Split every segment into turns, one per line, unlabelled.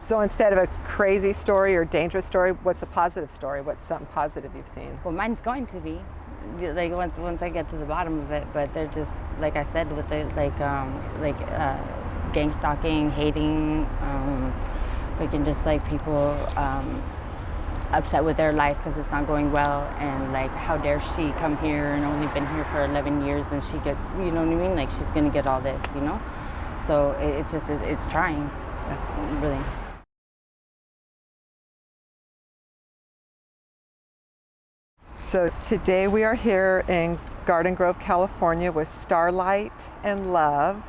So instead of a crazy story or dangerous story, what's a positive story? What's something positive you've seen?
Well, mine's going to be like once I get to the bottom of it. But they're just like I said with the gang stalking, hating, freaking just like people upset with their life because it's not going well, and like how dare she come here and only been here for 11 years and she gets, you know what I mean? Like she's gonna get all this, you know? So it's trying, really.
So today we are here in Garden Grove, California with Starlite and Love.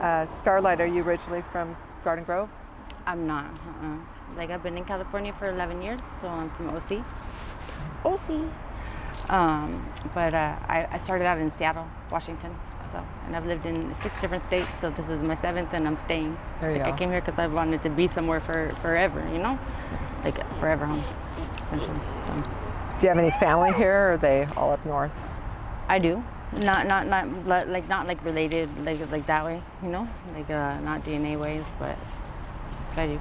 Starlite, are you originally from Garden Grove?
I'm not. Like I've been in California for 11 years, so I'm from OC. But I started out in Seattle, Washington. So, and I've lived in 6 different states, so this is my 7th, and I'm staying.
There you go.
I came here because I wanted to be somewhere for forever, you know, like forever home, essentially. So.
Do you have any family here, or are they all up north?
I do. Not like related like that way, you know, like not DNA ways, but I do.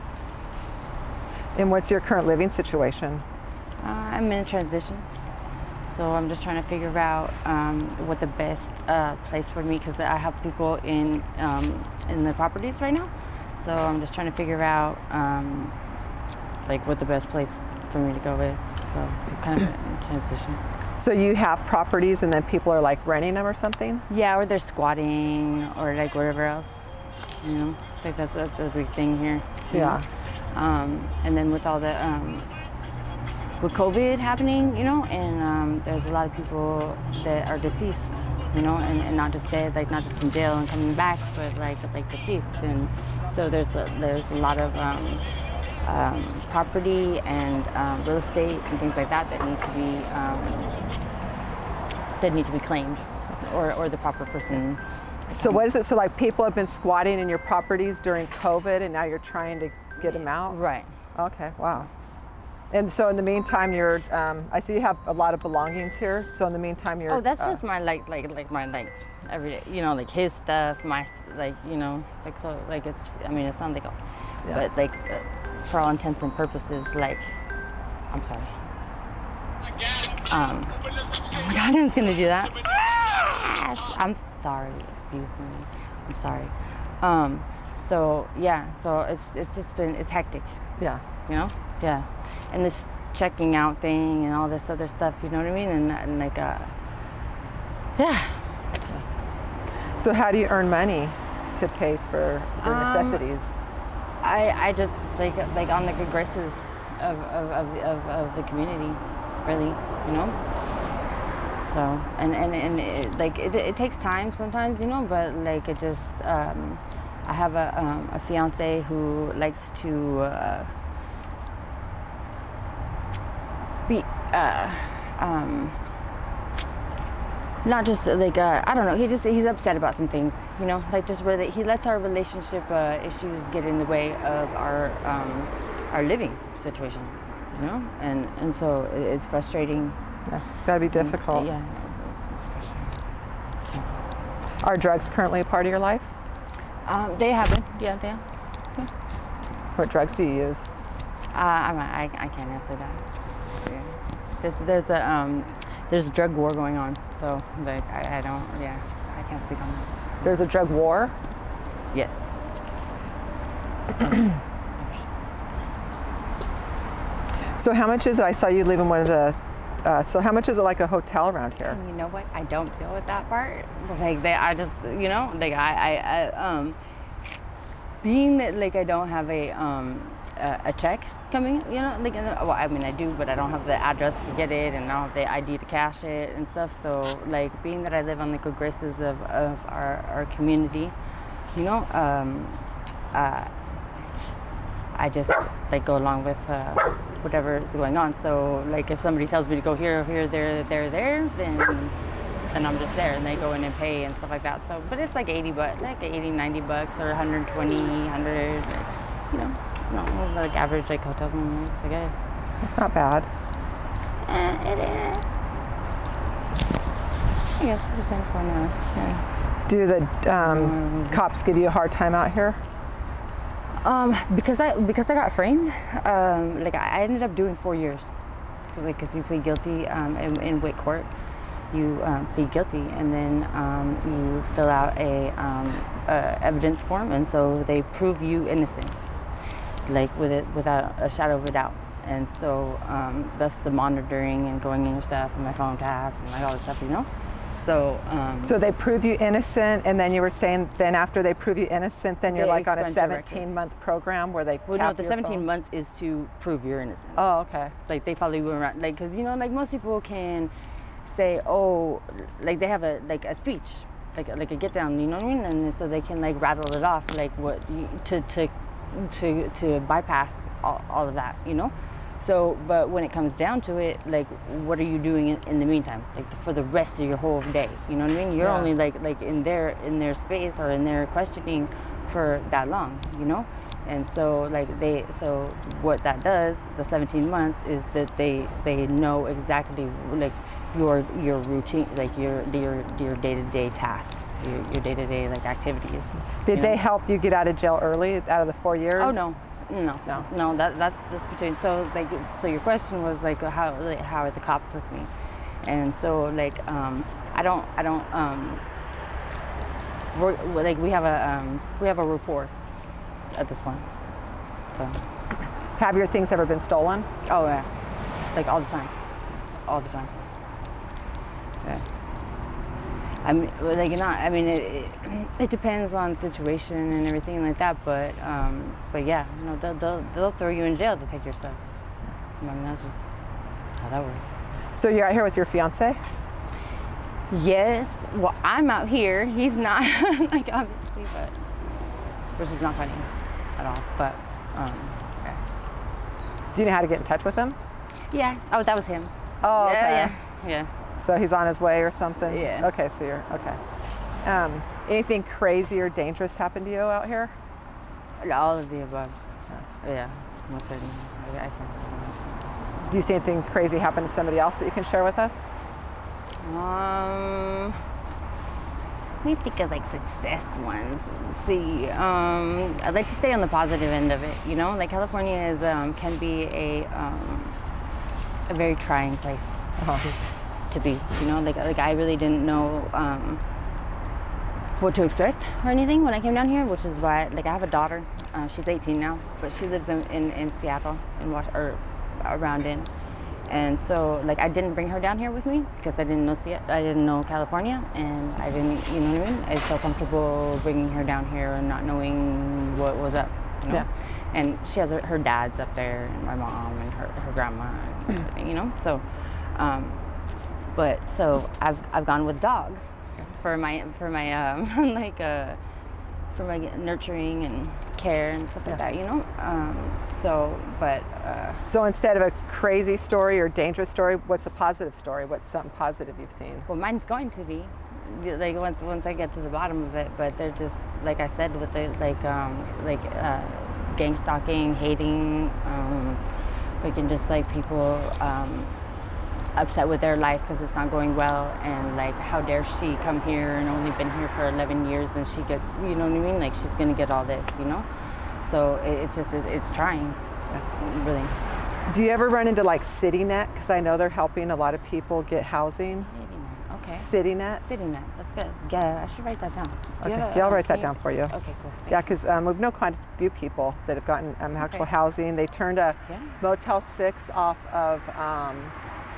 And what's your current living situation?
I'm in a transition, so I'm just trying to figure out what the best place for me, because I have people in the properties right now, so I'm just trying to figure out like what the best place for me to go is. So I'm kind of in transition.
So you have properties and then people are like renting them or something?
Yeah, or they're squatting or like whatever else, you know. Like that's a big thing here.
Yeah.
And then with all the with COVID happening, you know, and there's a lot of people that are deceased, you know, and not just dead, like not just in jail and coming back, but like deceased. And so there's a lot of property and real estate and things like that need to be claimed, or the proper person.
So what is it? So like people have been squatting in your properties during COVID, and now you're trying to get them out?
Right.
Okay. Wow. And so in the meantime, you're. I see you have a lot of belongings here. So in the meantime, you're.
Oh, that's just my like my everyday. You know, like his stuff, my you know, like it's. I mean, it's not like,
Yeah.
but like for all intents and purposes, like I'm sorry. Oh my God, who's gonna do that? I'm sorry. Excuse me. I'm sorry. So yeah. So it's hectic.
Yeah.
You know. Yeah. And this checking out thing and all this other stuff. You know what I mean? And like yeah.
So how do you earn money to pay for your necessities?
I just like on the good graces of the community, really, you know. So and it takes time sometimes, you know, but like it just I have a fiance who likes to be not just like I don't know. He's upset about some things, you know. Like just really, he lets our relationship issues get in the way of our living situation, you know. And so it's frustrating.
Yeah, it's got to be difficult.
Yeah, it's frustrating. So.
Are drugs currently a part of your life?
They have been. Yeah, they are. Yeah.
What drugs do you use?
I can't answer that. Yeah. There's a drug war going on, so like I don't, yeah, I can't speak on that.
There's a drug war?
Yes.
So how much is it? I saw you leaving one of the, so how much is it like a hotel around here?
And you know what? I don't deal with that part. Like I just, you know, like I being that like I don't have a check coming, you know, like, well, I mean I do, but I don't have the address to get it, and I don't have the ID to cash it and stuff. So like being that I live on the good graces of our community, you know, I just like go along with whatever is going on. So like if somebody tells me to go here, there, then I'm just there, and they go in and pay and stuff like that. So, but it's like 80 bucks, like 80, 90 bucks, or 120, 100, you know, no, like average like hotel rooms, I guess.
That's not bad.
It is. I guess it depends on yeah.
Do the cops give you a hard time out here?
Because I got framed, like I ended up doing 4 years, like because you plead guilty in Witt Court, you plead guilty, and then you fill out a evidence form, and so they prove you innocent, like without a shadow of a doubt. And so that's the monitoring and going in your stuff and my phone tapped and like all this stuff, you know. So
So they prove you innocent, and then you were saying then after they prove you innocent, then you're
They
like on a
expunge your record.
17-month program where they
well,
tap
no, the
your
17
phone?
months is to prove your innocence.
Oh, okay.
Like they follow you around, like because you know, like most people can say, oh, like they have a speech, like a get down, you know what I mean, and so they can like rattle it off, like what to bypass all of that, you know. So, but when it comes down to it, like, what are you doing in the meantime, like for the rest of your whole day? You know what I mean? You're only like in their space or in their questioning for that long, you know. And so so what that does, the 17 months, is that they know exactly like your routine, like your day-to-day tasks, your day-to-day like activities.
Did they help you get out of jail early, out of the 4 years?
Oh no. That's just between. So your question was like how are the cops with me, and so like I don't we have a rapport at this point. So
Have your things ever been stolen?
oh yeah, like all the time. Yeah. I mean, like not. I mean, it depends on the situation and everything like that. But yeah, no, they'll throw you in jail to take your stuff. I mean, that's just how that works.
So you're out here with your fiance?
Yes. Well, I'm out here. He's not. Like obviously, but which is not funny at all. But yeah.
Do you know how to get in touch with him?
Yeah. Oh, that was him.
Oh, okay.
Yeah.
So he's on his way or something?
Yeah.
Okay, so you're, okay. Anything crazy or dangerous happened to you out here?
All of the above. Yeah. Most certainly. I can.
Do you see anything crazy happen to somebody else that you can share with us?
Let me think of like success ones. Let's see. I'd like to stay on the positive end of it. You know, like California is can be a very trying place to be. You know, like I really didn't know what to expect or anything when I came down here, which is why like I have a daughter. She's 18 now, but she lives in Seattle or around in. And so, like, I didn't bring her down here with me because I didn't know California, and I didn't, you know what I mean? I felt comfortable bringing her down here and not knowing what was up, you know?
Yeah.
And she has her dad's up there, and my mom, and her grandma, and everything, you know? So, so I've gone with dogs for my for my nurturing and care and stuff like that, you know?
So instead of a crazy story or dangerous story, what's a positive story? What's something positive you've seen?
Well, mine's going to be, like once I get to the bottom of it, but they're just, like I said, with the, gang stalking, hating, freaking just like people upset with their life because it's not going well, and like how dare she come here and only been here for 11 years and she gets, you know what I mean, like she's gonna get all this, you know. So it's trying. Yeah. Really.
Do you ever run into like CityNet? Because I know they're helping a lot of people get housing.
CityNet, okay.
CityNet?
CityNet, that's good. Yeah, I should write that down.
Okay, yeah, I'll write that down for you.
Okay, cool.
Yeah, because we've known quite a few people that have gotten actual housing. They turned a Motel 6 off of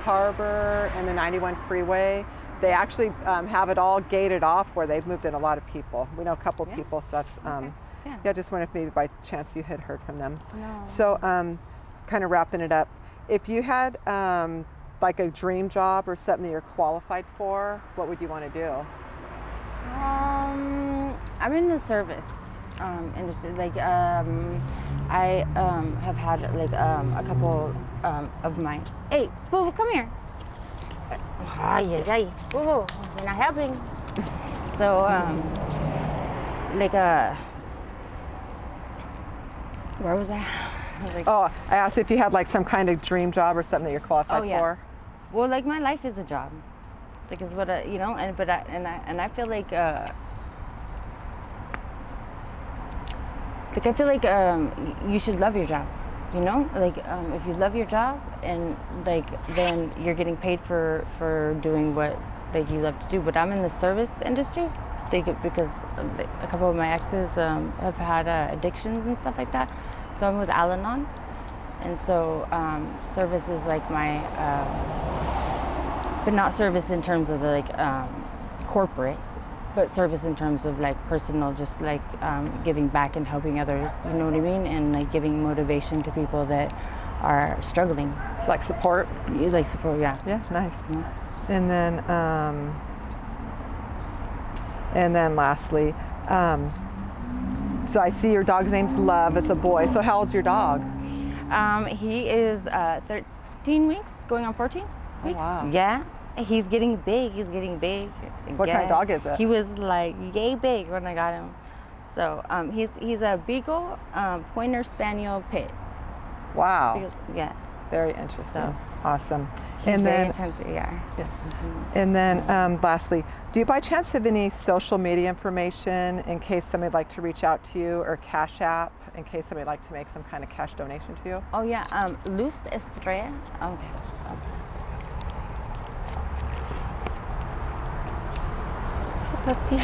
Harbor and the 91 freeway. They actually have it all gated off where they've moved in a lot of people. We know a couple people, so that's, yeah, just wondered if maybe by chance you had heard from them.
No.
So kind of wrapping it up, if you had like a dream job or something that you're qualified for, what would you want to do?
I'm in the service industry. Like I have had like a couple of my. Hey, boo, come here. Ay, boo, you're not helping. So where was I?
I asked if you had like some kind of dream job or something that you're qualified for.
Well, like my life is a job. Like is what you know, and I feel like like I feel like you should love your job. You know, like if you love your job and like then you're getting paid for doing what like you love to do. But I'm in the service industry, because a couple of my exes have had addictions and stuff like that. So I'm with Al-Anon, and so service is like my, but not service in terms of like corporate, but service in terms of like personal, just like giving back and helping others, you know what I mean? And like giving motivation to people that are struggling.
It's like support.
You like support, yeah.
Yeah, nice.
Yeah.
And then lastly, so I see your dog's name's Love. It's a boy. So how old's your dog?
He is 13 weeks, going on 14 weeks.
Wow.
Yeah. He's getting big. He's getting big.
What kind of dog is it?
He was like yay big when I got him. So he's a Beagle Pointer Spaniel Pit.
Wow.
Beagles, yeah.
Very interesting. So, awesome.
He's
And
very
then,
intense, yeah.
and then lastly, do you by chance have any social media information in case somebody'd like to reach out to you, or Cash App in case somebody'd like to make some kind of cash donation to you?
Oh yeah, Luz Estrella. Okay.
Puppy.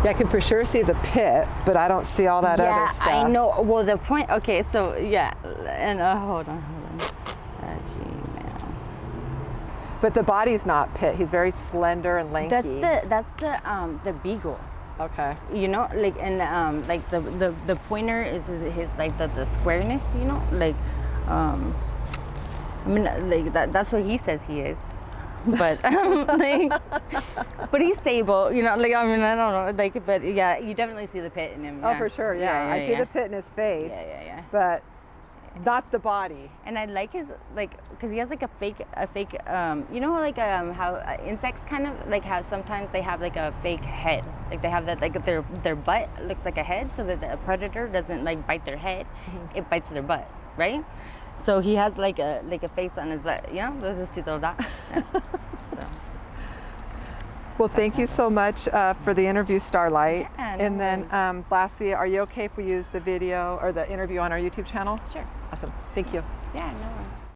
Yeah, I can for sure see the pit, but I don't see all that other stuff.
Yeah, I know. Well, the point. Okay, so yeah, and hold on. Gmail.
But the body's not pit. He's very slender and lanky.
That's the Beagle.
Okay.
You know, like, and like the pointer is his like the squareness. You know, like I mean, like that's what he says he is. But like, but he's stable, you know. Like I mean, I don't know, like, but yeah, you definitely see the pit in him.
Oh,
Yeah.
for sure. Yeah, I see the pit in his face.
Yeah.
But not the body.
And I like his like, cause he has like a fake. You know, like how insects kind of like how sometimes they have like a fake head. Like they have that, like their butt looks like a head, so that the predator doesn't like bite their head, it bites their butt, right? So he has like a face on his butt, you know, with his two little dots. Yeah. So.
Well, thank you so much for the interview, Starlight.
Yeah, no
and then lastly, are you okay if we use the video or the interview on our YouTube channel?
Sure.
Awesome. Thank you.
Yeah, no worries.